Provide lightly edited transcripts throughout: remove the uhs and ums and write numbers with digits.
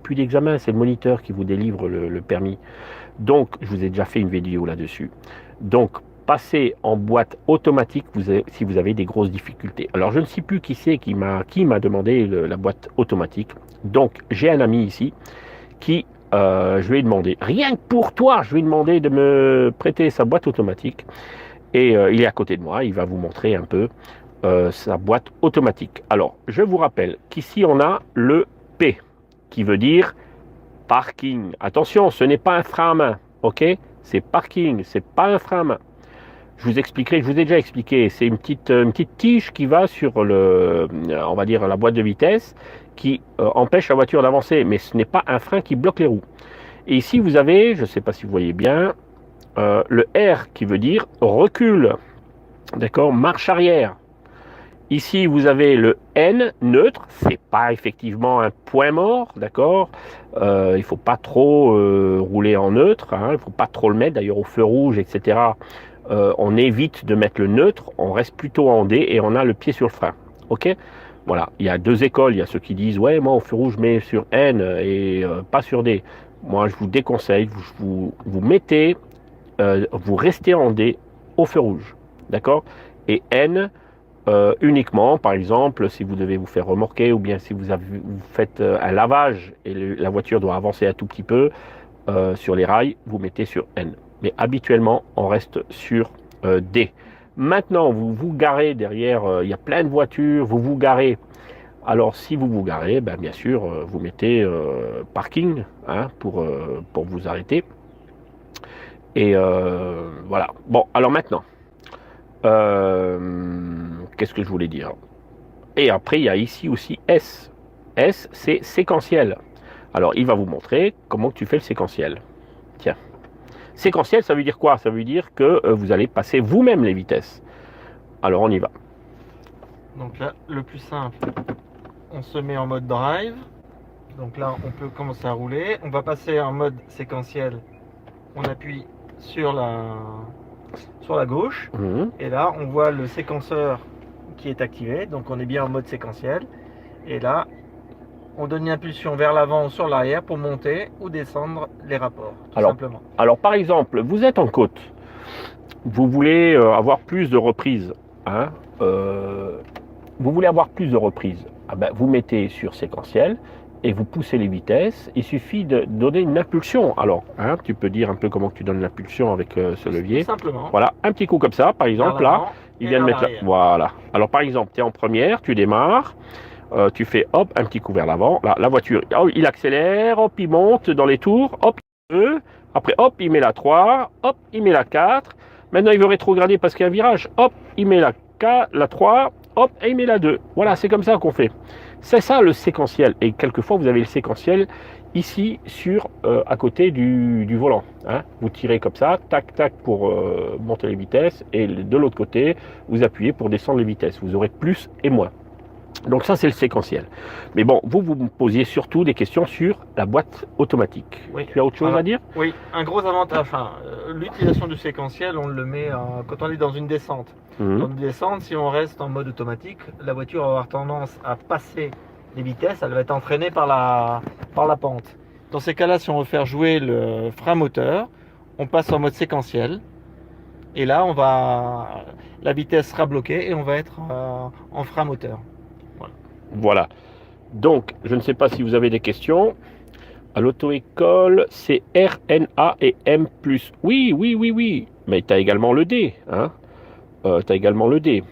plus d'examen, c'est le moniteur qui vous délivre le permis. Donc, je vous ai déjà fait une vidéo là-dessus. Donc, passez en boîte automatique si vous avez des grosses difficultés. Alors, je ne sais plus qui c'est qui m'a demandé la boîte automatique. Donc, j'ai un ami ici qui, je lui ai demandé, rien que pour toi, je lui ai demandé de me prêter sa boîte automatique. Et il est à côté de moi, il va vous montrer un peu sa boîte automatique. Alors, je vous rappelle qu'ici, on a le P, qui veut dire parking. Attention, ce n'est pas un frein à main, ok? C'est parking, c'est pas un frein à main. Je vous expliquerai, je vous ai déjà expliqué, c'est une petite tige qui va sur on va dire la boîte de vitesse, qui empêche la voiture d'avancer, mais ce n'est pas un frein qui bloque les roues. Et ici, vous avez, je ne sais pas si vous voyez bien, le R qui veut dire recul, d'accord, marche arrière. Ici, vous avez le N neutre, c'est pas effectivement un point mort, d'accord. Il faut pas trop rouler en neutre, hein, il faut pas trop le mettre. D'ailleurs, au feu rouge, etc. On évite de mettre le neutre, on reste plutôt en D et on a le pied sur le frein. Ok. Voilà. Il y a deux écoles. Il y a ceux qui disent ouais, moi au feu rouge, je mets sur N et pas sur D. Moi, je vous déconseille, vous mettez, vous restez en D au feu rouge, d'accord. Et N uniquement, par exemple, si vous devez vous faire remorquer ou bien si vous faites un lavage et la voiture doit avancer un tout petit peu sur les rails, vous mettez sur N. Mais habituellement, on reste sur D. Maintenant, vous vous garez derrière, il y a plein de voitures, vous vous garez. Alors, si vous vous garez, ben, bien sûr, vous mettez parking hein, pour vous arrêter. Et voilà. Bon, alors maintenant, qu'est-ce que je voulais dire? Et après, il y a ici aussi S. S, c'est séquentiel. Alors, il va vous montrer comment tu fais le séquentiel. Tiens. Séquentiel, ça veut dire quoi? Ça veut dire que vous allez passer vous-même les vitesses. Alors, on y va. Donc là, le plus simple, on se met en mode drive. Donc là, on peut commencer à rouler. On va passer en mode séquentiel. On appuie sur la gauche. Mmh. Et là, on voit le séquenceur qui est activé. Donc on est bien en mode séquentiel. Et là, on donne une impulsion vers l'avant ou sur l'arrière pour monter ou descendre les rapports, tout simplement. Alors, par exemple, vous êtes en côte. Vous voulez avoir plus de reprises. Hein, vous voulez avoir plus de reprises. Ah ben, vous mettez sur séquentiel et vous poussez les vitesses. Il suffit de donner une impulsion. Alors, hein, tu peux dire un peu comment tu donnes l'impulsion avec ce levier. Tout simplement. Voilà, un petit coup comme ça, par exemple, là. Il vient de mettre là. Voilà. Alors, par exemple, tu es en première, tu démarres. Tu fais hop, un petit coup vers l'avant. Là, la voiture, oh, il accélère, hop, il monte dans les tours, hop, il veut. Après, hop, il met la 3, hop, il met la 4. Maintenant, il veut rétrograder parce qu'il y a un virage. Hop, il met la 4, la 3, hop, et il met la 2. Voilà, c'est comme ça qu'on fait. C'est ça le séquentiel. Et quelquefois, vous avez le séquentiel ici à côté du volant. Hein. Vous tirez comme ça, tac, tac, pour monter les vitesses. Et de l'autre côté, vous appuyez pour descendre les vitesses. Vous aurez plus et moins. Donc ça, c'est le séquentiel. Mais bon, vous me posiez surtout des questions sur la boîte automatique. Oui. Tu as autre chose à dire? Oui, un gros avantage, enfin, l'utilisation du séquentiel, on le met quand on est dans une descente. Dans une descente, si on reste en mode automatique, la voiture va avoir tendance à passer les vitesses, elle va être entraînée par la pente. Dans ces cas-là, si on veut faire jouer le frein moteur, on passe en mode séquentiel. Et là, la vitesse sera bloquée et on va être en frein moteur. Voilà. Donc, je ne sais pas si vous avez des questions. À l'auto-école, c'est R, N, A et M+. Oui, oui, oui, oui. Mais tu as également le D. Hein. Tu as également le D.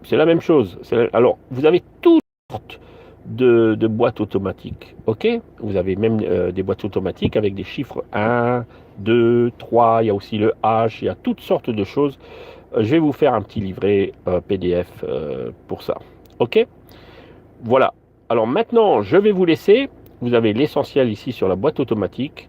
C'est la même chose. Alors, vous avez toutes sortes de boîtes automatiques. Ok. Vous avez même des boîtes automatiques avec des chiffres 1, 2, 3. Il y a aussi le H. Il y a toutes sortes de choses. Je vais vous faire un petit livret PDF pour ça. Ok. Voilà. Alors maintenant, je vais vous laisser. Vous avez l'essentiel ici sur la boîte automatique.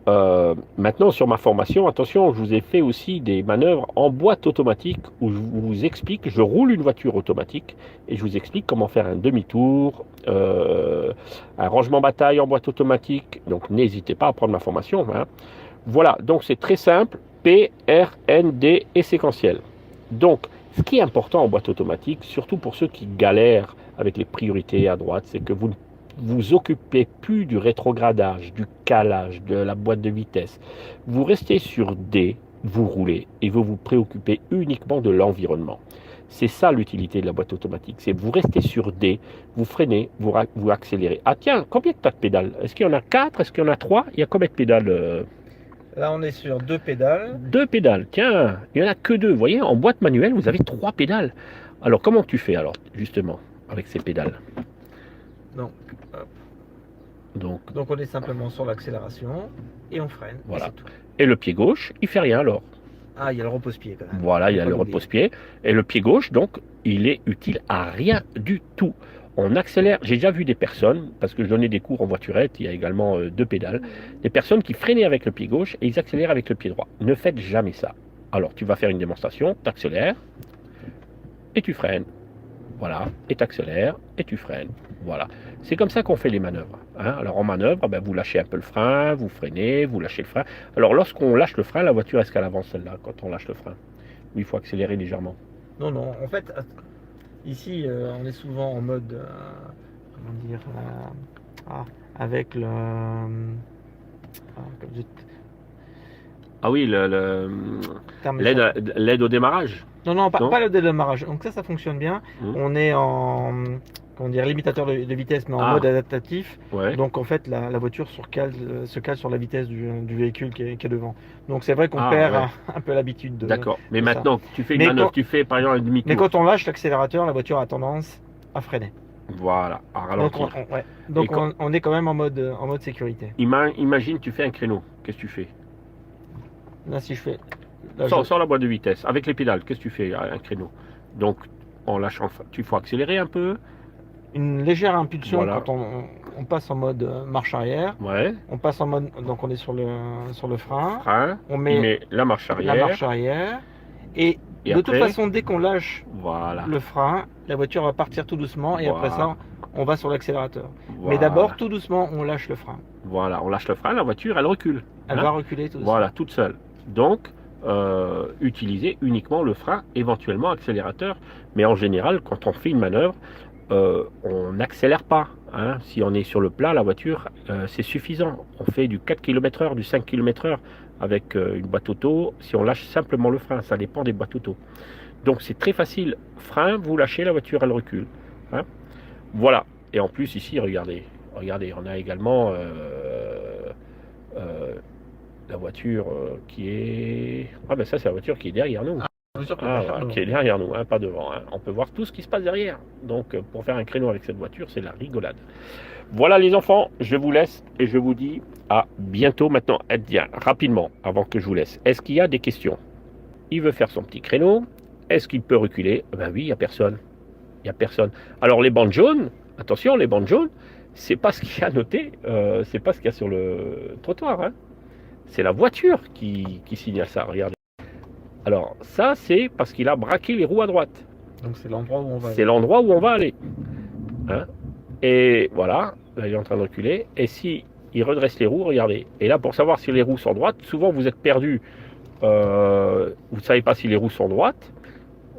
Maintenant, sur ma formation, attention, je vous ai fait aussi des manœuvres en boîte automatique où je vous explique, je roule une voiture automatique et je vous explique comment faire un demi-tour, un rangement bataille en boîte automatique. Donc, n'hésitez pas à prendre ma formation. Hein. Voilà, donc c'est très simple. P, R, N, D et séquentiel. Donc, ce qui est important en boîte automatique, surtout pour ceux qui galèrent avec les priorités à droite, c'est que vous ne vous occupez plus du rétrogradage, du calage, de la boîte de vitesse. Vous restez sur D, vous roulez et vous vous préoccupez uniquement de l'environnement. C'est ça l'utilité de la boîte automatique. C'est vous restez sur D, vous freinez, vous accélérez. Ah tiens, combien tu as de pédales? Est-ce qu'il y en a 4? Est-ce qu'il y en a 3? Il y a combien de pédales? Là, on est sur 2 pédales. 2 pédales. Tiens, il n'y en a que 2. Vous voyez, en boîte manuelle, vous avez 3 pédales. Alors, comment tu fais alors, justement, avec ces pédales? Donc, hop. Donc, on est simplement sur l'accélération et on freine. voilà. Et c'est tout. Et le pied gauche, il fait rien alors. Ah, il y a le repose-pied quand même. Voilà, il y a le repose-pied. Et le pied gauche, donc, il est utile à rien du tout. On accélère. J'ai déjà vu des personnes, parce que je donnais des cours en voiturette, il y a également 2 pédales, des personnes qui freinaient avec le pied gauche et ils accélèrent avec le pied droit. Ne faites jamais ça. Alors, tu vas faire une démonstration, tu accélères et tu freines. Voilà, et tu accélères et tu freines. Voilà. C'est comme ça qu'on fait les manœuvres. Hein. Alors en manœuvre, ben, vous lâchez un peu le frein, vous freinez, vous lâchez le frein. Alors lorsqu'on lâche le frein, la voiture, est-ce qu'elle avance celle-là quand on lâche le frein? Ou il faut accélérer légèrement? Non, non, en fait, ici, on est souvent en mode, comment dire, avec le... Ah oui, l'aide au démarrage. Non, pas le démarrage. Donc ça fonctionne bien. On est en, comment dire, limitateur de vitesse, mais en mode adaptatif. Ouais. Donc en fait, la voiture se cale sur la vitesse du véhicule qui est devant. Donc c'est vrai qu'on perd un peu l'habitude de... D'accord. Mais maintenant, tu fais une manœuvre, tu fais par exemple un demi-tour. Mais quand on lâche l'accélérateur, la voiture a tendance à freiner. Voilà, à ralentir. Donc on est quand même en mode sécurité. Imagine, tu fais un créneau. Qu'est-ce que tu fais? Là, si je fais... Sans la boîte de vitesse, avec les pédales, qu'est-ce que tu fais à un créneau? Donc, en lâchant, il faut accélérer un peu. Une légère impulsion quand on passe en mode marche arrière. Ouais. On passe en mode, donc on est sur le frein. On met la marche arrière. Et de toute façon, dès qu'on lâche le frein, la voiture va partir tout doucement et après ça, on va sur l'accélérateur. Mais d'abord, tout doucement, on lâche le frein. Voilà, on lâche le frein, la voiture, elle recule. Elle va reculer tout doucement. Voilà, toute seule. Donc, utiliser uniquement le frein, éventuellement accélérateur. Mais en général, quand on fait une manœuvre, on n'accélère pas. Hein. Si on est sur le plat, la voiture, c'est suffisant. On fait du 4 km/h, du 5 km/h avec une boîte auto. Si on lâche simplement le frein, ça dépend des boîtes auto. Donc c'est très facile. Frein, vous lâchez, la voiture, elle recule. Hein. Voilà. Et en plus, ici, regardez, on a également la voiture qui est... Ah ben ça, c'est la voiture qui est derrière nous. Qui est derrière nous, hein, pas devant. Hein. On peut voir tout ce qui se passe derrière. Donc, pour faire un créneau avec cette voiture, c'est la rigolade. Voilà les enfants, je vous laisse et je vous dis à bientôt. Maintenant, bien, rapidement, avant que je vous laisse, est-ce qu'il y a des questions? Il veut faire son petit créneau. Est-ce qu'il peut reculer? Ben oui, il n'y a personne. Il n'y a personne. Alors, les bandes jaunes, attention, les bandes jaunes, c'est pas ce qu'il y a noté, c'est pas ce qu'il y a sur le trottoir. Hein. C'est la voiture qui signale ça, regardez. Alors, ça, c'est parce qu'il a braqué les roues à droite. Donc, c'est l'endroit où on va aller. C'est l'endroit où on va aller. Hein. Et voilà, là, il est en train de reculer. Et si il redresse les roues, regardez. Et là, pour savoir si les roues sont droites, souvent vous êtes perdu. Vous ne savez pas si les roues sont droites.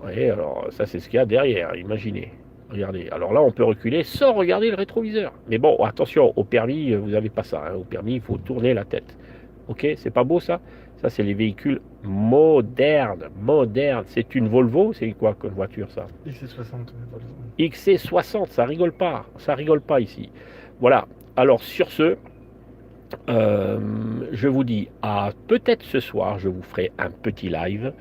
Oui, alors ça, c'est ce qu'il y a derrière, imaginez. Regardez. Alors là, on peut reculer sans regarder le rétroviseur. Mais bon, attention, au permis, vous n'avez pas ça. Hein. Au permis, il faut tourner la tête. Ok, c'est pas beau ça? Ça, c'est les véhicules modernes. C'est une Volvo, c'est quoi comme voiture ça? XC60. XC60, ça rigole pas ici. Voilà, alors sur ce, je vous dis à peut-être ce soir, je vous ferai un petit live.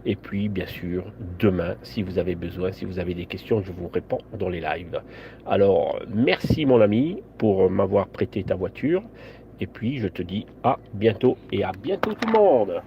Et puis, bien sûr, demain, si vous avez besoin, si vous avez des questions, je vous réponds dans les lives. Alors, merci mon ami pour m'avoir prêté ta voiture. Et puis, je te dis à bientôt et à bientôt tout le monde.